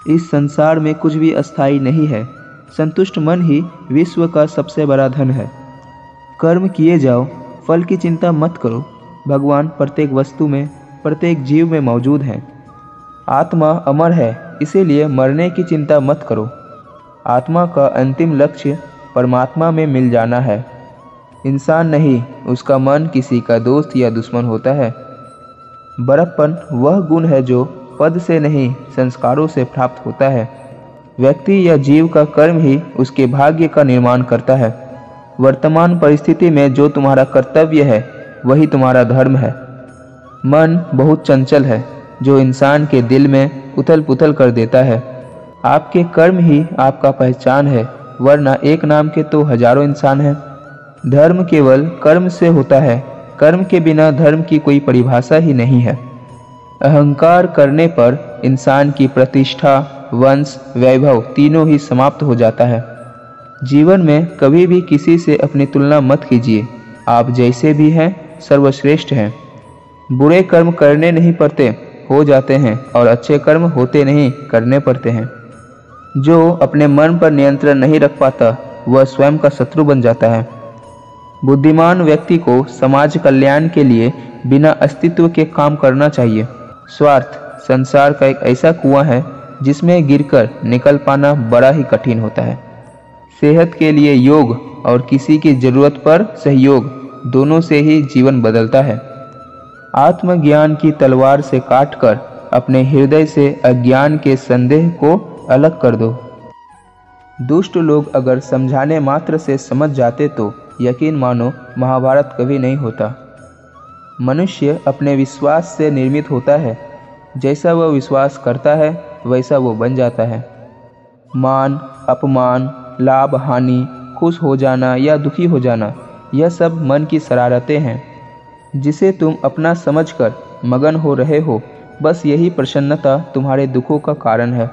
इस संसार में कुछ भी अस्थायी नहीं है। संतुष्ट मन ही विश्व का सबसे बड़ा धन है। कर्म किए जाओ, फल की चिंता मत करो। भगवान प्रत्येक वस्तु में, प्रत्येक जीव में मौजूद हैं। आत्मा अमर है, इसीलिए मरने की चिंता मत करो। आत्मा का अंतिम लक्ष्य परमात्मा में मिल जाना है। इंसान नहीं, उसका मन किसी का दोस्त या दुश्मन होता है। बड़प्पन वह गुण है जो पद से नहीं, संस्कारों से प्राप्त होता है। व्यक्ति या जीव का कर्म ही उसके भाग्य का निर्माण करता है। वर्तमान परिस्थिति में जो तुम्हारा कर्तव्य है वही तुम्हारा धर्म है। मन बहुत चंचल है, जो इंसान के दिल में उथल पुथल कर देता है। आपके कर्म ही आपका पहचान है, वरना एक नाम के तो हजारों इंसान हैं। धर्म केवल कर्म से होता है। कर्म के बिना धर्म की कोई परिभाषा ही नहीं है। अहंकार करने पर इंसान की प्रतिष्ठा, वंश, वैभव तीनों ही समाप्त हो जाता है। जीवन में कभी भी किसी से अपनी तुलना मत कीजिए। आप जैसे भी हैं सर्वश्रेष्ठ हैं। बुरे कर्म करने नहीं पड़ते, हो जाते हैं, और अच्छे कर्म होते नहीं, करने पड़ते हैं। जो अपने मन पर नियंत्रण नहीं रख पाता वह स्वयं का शत्रु बन जाता है। बुद्धिमान व्यक्ति को समाज कल्याण के लिए बिना अस्तित्व के काम करना चाहिए। स्वार्थ संसार का एक ऐसा कुआं है जिसमें गिरकर निकल पाना बड़ा ही कठिन होता है। सेहत के लिए योग और किसी की जरूरत पर सहयोग, दोनों से ही जीवन बदलता है। आत्मज्ञान की तलवार से काटकर अपने हृदय से अज्ञान के संदेह को अलग कर दो। दुष्ट लोग अगर समझाने मात्र से समझ जाते तो यकीन मानो महाभारत कभी नहीं होता। मनुष्य अपने विश्वास से निर्मित होता है। जैसा वह विश्वास करता है वैसा वो बन जाता है। मान, अपमान, लाभ, हानि, खुश हो जाना या दुखी हो जाना, यह सब मन की शरारतें हैं। जिसे तुम अपना समझकर मगन हो रहे हो, बस यही प्रसन्नता तुम्हारे दुखों का कारण है।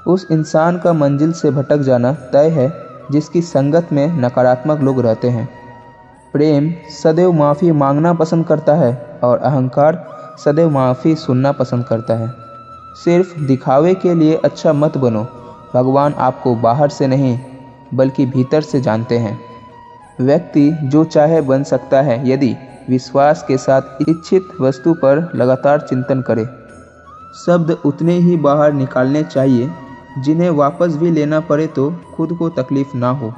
उस इंसान का मंजिल से भटक जाना तय है जिसकी संगत में नकारात्मक लोग रहते हैं। प्रेम सदैव माफ़ी मांगना पसंद करता है और अहंकार सदैव माफ़ी सुनना पसंद करता है। सिर्फ दिखावे के लिए अच्छा मत बनो। भगवान आपको बाहर से नहीं बल्कि भीतर से जानते हैं। व्यक्ति जो चाहे बन सकता है यदि विश्वास के साथ इच्छित वस्तु पर लगातार चिंतन करे। शब्द उतने ही बाहर निकालने चाहिए जिन्हें वापस भी लेना पड़े तो खुद को तकलीफ ना हो।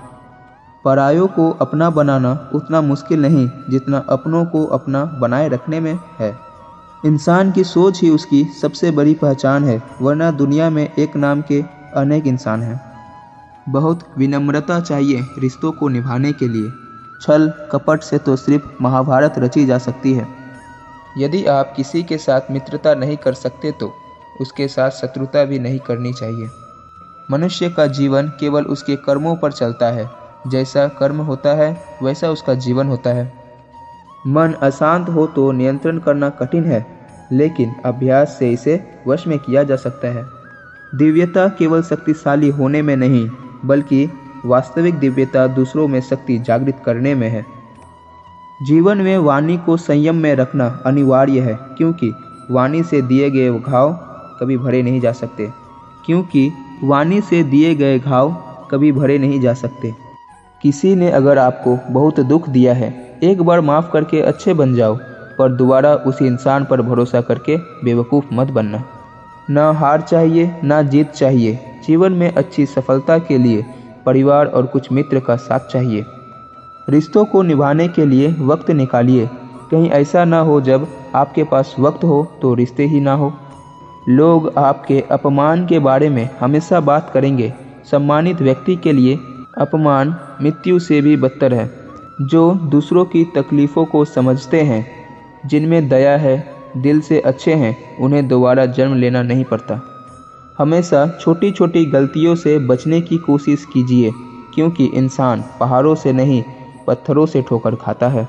परायों को अपना बनाना उतना मुश्किल नहीं जितना अपनों को अपना बनाए रखने में है। इंसान की सोच ही उसकी सबसे बड़ी पहचान है, वरना दुनिया में एक नाम के अनेक इंसान हैं। बहुत विनम्रता चाहिए रिश्तों को निभाने के लिए। छल कपट से तो सिर्फ महाभारत रची जा सकती है। यदि आप किसी के साथ मित्रता नहीं कर सकते तो उसके साथ शत्रुता भी नहीं करनी चाहिए। मनुष्य का जीवन केवल उसके कर्मों पर चलता है। जैसा कर्म होता है वैसा उसका जीवन होता है। मन अशांत हो तो नियंत्रण करना कठिन है, लेकिन अभ्यास से इसे वश में किया जा सकता है। दिव्यता केवल शक्तिशाली होने में नहीं, बल्कि वास्तविक दिव्यता दूसरों में शक्ति जागृत करने में है। जीवन में वाणी को संयम में रखना अनिवार्य है, क्योंकि वाणी से दिए गए घाव कभी भरे नहीं जा सकते। किसी ने अगर आपको बहुत दुख दिया है, एक बार माफ़ करके अच्छे बन जाओ, पर दोबारा उसी इंसान पर भरोसा करके बेवकूफ़ मत बनना। ना हार चाहिए ना जीत चाहिए। जीवन में अच्छी सफलता के लिए परिवार और कुछ मित्र का साथ चाहिए। रिश्तों को निभाने के लिए वक्त निकालिए। कहीं ऐसा ना हो जब आपके पास वक्त हो तो रिश्ते ही ना हो। लोग आपके अपमान के बारे में हमेशा बात करेंगे। सम्मानित व्यक्ति के लिए अपमान मृत्यु से भी बदतर है। जो दूसरों की तकलीफ़ों को समझते हैं, जिनमें दया है, दिल से अच्छे हैं, उन्हें दोबारा जन्म लेना नहीं पड़ता। हमेशा छोटी छोटी गलतियों से बचने की कोशिश कीजिए, क्योंकि इंसान पहाड़ों से नहीं पत्थरों से ठोकर खाता है।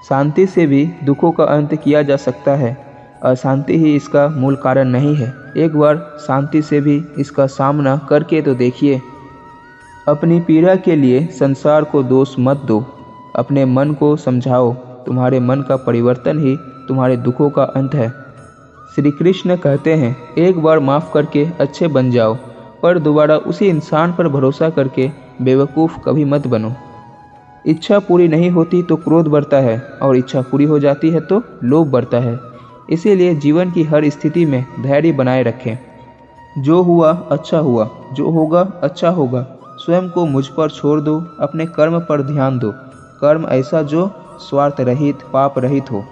शांति से भी दुखों का अंत किया जा सकता है। अशांति ही इसका मूल कारण नहीं है। एक बार शांति से भी इसका सामना करके तो देखिए। अपनी पीड़ा के लिए संसार को दोष मत दो। अपने मन को समझाओ। तुम्हारे मन का परिवर्तन ही तुम्हारे दुखों का अंत है। श्री कृष्ण कहते हैं, एक बार माफ़ करके अच्छे बन जाओ, पर दोबारा उसी इंसान पर भरोसा करके बेवकूफ़ कभी मत बनो। इच्छा पूरी नहीं होती तो क्रोध बढ़ता है, और इच्छा पूरी हो जाती है तो लोभ बढ़ता है। इसीलिए जीवन की हर स्थिति में धैर्य बनाए रखें। जो हुआ अच्छा हुआ, जो होगा अच्छा होगा। स्वयं को मुझ पर छोड़ दो, अपने कर्म पर ध्यान दो। कर्म ऐसा जो स्वार्थ रहित, पाप रहित हो।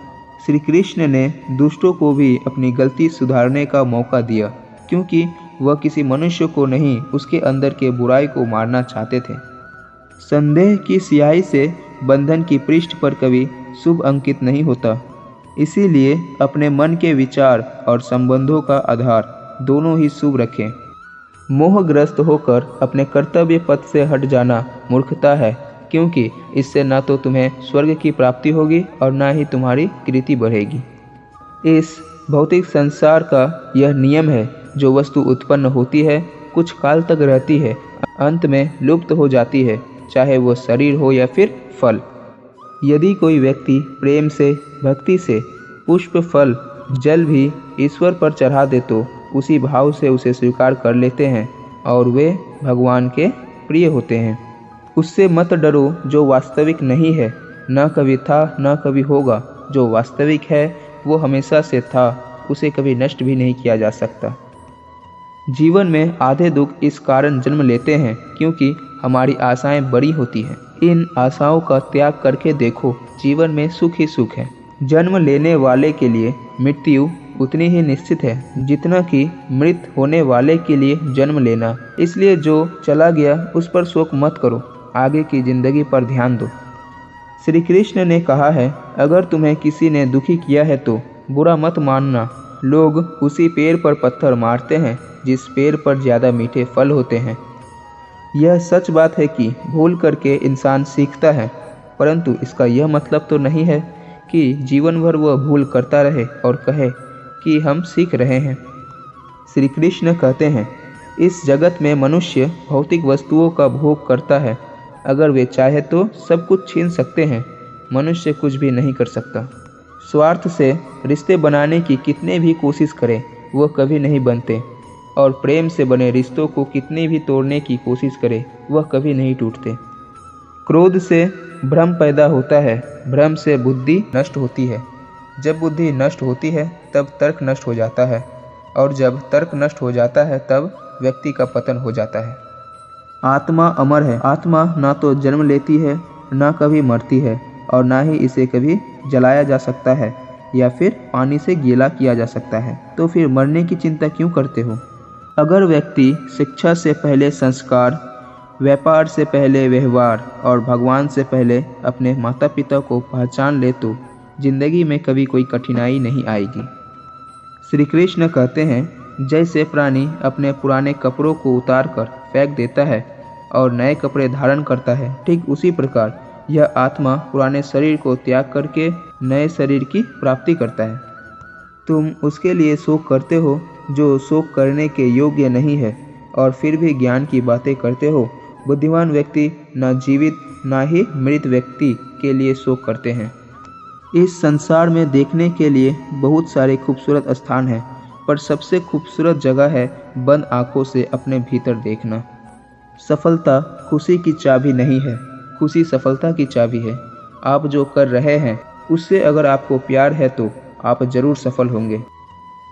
श्री कृष्ण ने दुष्टों को भी अपनी गलती सुधारने का मौका दिया, क्योंकि वह किसी मनुष्य को नहीं, उसके अंदर के बुराई को मारना चाहते थे। संदेह की स्याही से बंधन की पृष्ठ पर कभी शुभ अंकित नहीं होता। इसीलिए अपने मन के विचार और संबंधों का आधार दोनों ही शुभ रखें। मोहग्रस्त होकर अपने कर्तव्य पथ से हट जाना मूर्खता है, क्योंकि इससे न तो तुम्हें स्वर्ग की प्राप्ति होगी और न ही तुम्हारी कीर्ति बढ़ेगी। इस भौतिक संसार का यह नियम है, जो वस्तु उत्पन्न होती है, कुछ काल तक रहती है, अंत में लुप्त हो जाती है, चाहे वो शरीर हो या फिर फल। यदि कोई व्यक्ति प्रेम से, भक्ति से पुष्प, फल, जल भी ईश्वर पर चढ़ा दे तो उसी भाव से उसे स्वीकार कर लेते हैं और वे भगवान के प्रिय होते हैं। उससे मत डरो जो वास्तविक नहीं है, न कभी था न कभी होगा। जो वास्तविक है वो हमेशा से था, उसे कभी नष्ट भी नहीं किया जा सकता। जीवन में आधे दुख इस कारण जन्म लेते हैं क्योंकि हमारी आशाएं बड़ी होती हैं। इन आशाओं का त्याग करके देखो, जीवन में सुख ही सुख है। जन्म लेने वाले के लिए मृत्यु उतनी ही निश्चित है जितना कि मृत होने वाले के लिए जन्म लेना। इसलिए जो चला गया उस पर शोक मत करो, आगे की जिंदगी पर ध्यान दो। श्री कृष्ण ने कहा है, अगर तुम्हें किसी ने दुखी किया है तो बुरा मत मानना। लोग उसी पेड़ पर पत्थर मारते हैं जिस पेड़ पर ज़्यादा मीठे फल होते हैं। यह सच बात है कि भूल करके इंसान सीखता है, परंतु इसका यह मतलब तो नहीं है कि जीवन भर वह भूल करता रहे और कहे कि हम सीख रहे हैं। श्री कृष्ण कहते हैं, इस जगत में मनुष्य भौतिक वस्तुओं का भोग करता है। अगर वे चाहे तो सब कुछ छीन सकते हैं, मनुष्य कुछ भी नहीं कर सकता। स्वार्थ से रिश्ते बनाने की कितने भी कोशिश करें वह कभी नहीं बनते, और प्रेम से बने रिश्तों को कितनी भी तोड़ने की कोशिश करें वह कभी नहीं टूटते। क्रोध से भ्रम पैदा होता है, भ्रम से बुद्धि नष्ट होती है। जब बुद्धि नष्ट होती है तब तर्क नष्ट हो जाता है, और जब तर्क नष्ट हो जाता है तब व्यक्ति का पतन हो जाता है। आत्मा अमर है। आत्मा ना तो जन्म लेती है, ना कभी मरती है, और ना ही इसे कभी जलाया जा सकता है या फिर पानी से गीला किया जा सकता है। तो फिर मरने की चिंता क्यों करते हो? अगर व्यक्ति शिक्षा से पहले संस्कार, व्यापार से पहले व्यवहार और भगवान से पहले अपने माता पिता को पहचान ले तो जिंदगी में कभी कोई कठिनाई नहीं आएगी। श्री कृष्ण कहते हैं, जैसे प्राणी अपने पुराने कपड़ों को उतार कर फेंक देता है और नए कपड़े धारण करता है, ठीक उसी प्रकार यह आत्मा पुराने शरीर को त्याग करके नए शरीर की प्राप्ति करता है। तुम उसके लिए शोक करते हो जो शोक करने के योग्य नहीं है, और फिर भी ज्ञान की बातें करते हो। बुद्धिमान व्यक्ति न जीवित न ही मृत व्यक्ति के लिए शोक करते हैं। इस संसार में देखने के लिए बहुत सारे खूबसूरत स्थान हैं, पर सबसे खूबसूरत जगह है बंद आंखों से अपने भीतर देखना। सफलता खुशी की चाबी नहीं है, खुशी सफलता की चाबी है। आप जो कर रहे हैं उससे अगर आपको प्यार है तो आप जरूर सफल होंगे।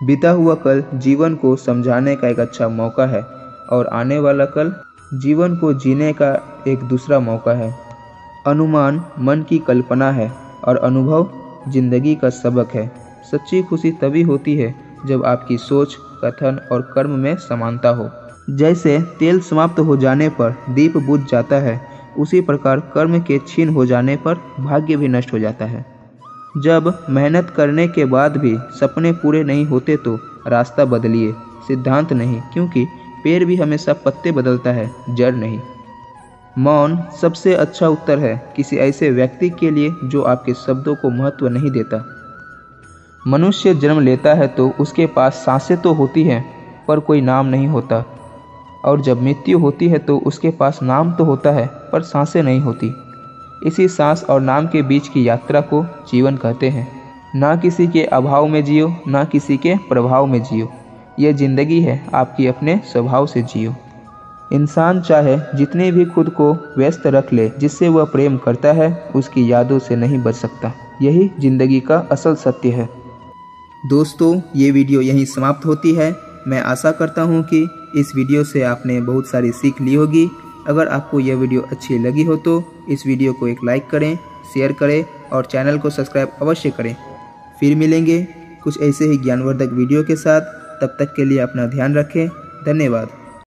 बीता हुआ कल जीवन को समझाने का एक अच्छा मौका है, और आने वाला कल जीवन को जीने का एक दूसरा मौका है। अनुमान मन की कल्पना है और अनुभव जिंदगी का सबक है। सच्ची खुशी तभी होती है जब आपकी सोच, कथन और कर्म में समानता हो। जैसे तेल समाप्त हो जाने पर दीप बुझ जाता है, उसी प्रकार कर्म के छीन हो जाने पर भाग्य भी नष्ट हो जाता है। जब मेहनत करने के बाद भी सपने पूरे नहीं होते तो रास्ता बदलिए, सिद्धांत नहीं, क्योंकि पेड़ भी हमेशा पत्ते बदलता है, जड़ नहीं। मौन सबसे अच्छा उत्तर है किसी ऐसे व्यक्ति के लिए जो आपके शब्दों को महत्व नहीं देता। मनुष्य जन्म लेता है तो उसके पास सांसें तो होती हैं पर कोई नाम नहीं होता, और जब मृत्यु होती है तो उसके पास नाम तो होता है पर सांसें नहीं होती। इसी सांस और नाम के बीच की यात्रा को जीवन कहते हैं। ना किसी के अभाव में जियो, ना किसी के प्रभाव में जियो। यह ज़िंदगी है, आपकी अपने स्वभाव से जियो। इंसान चाहे जितने भी खुद को व्यस्त रख ले, जिससे वह प्रेम करता है उसकी यादों से नहीं बच सकता। यही ज़िंदगी का असल सत्य है। दोस्तों, ये वीडियो यहीं समाप्त होती है। मैं आशा करता हूँ कि इस वीडियो से आपने बहुत सारी सीख ली होगी। अगर आपको यह वीडियो अच्छी लगी हो तो इस वीडियो को एक लाइक करें, शेयर करें और चैनल को सब्सक्राइब अवश्य करें। फिर मिलेंगे कुछ ऐसे ही ज्ञानवर्धक वीडियो के साथ। तब तक के लिए अपना ध्यान रखें। धन्यवाद।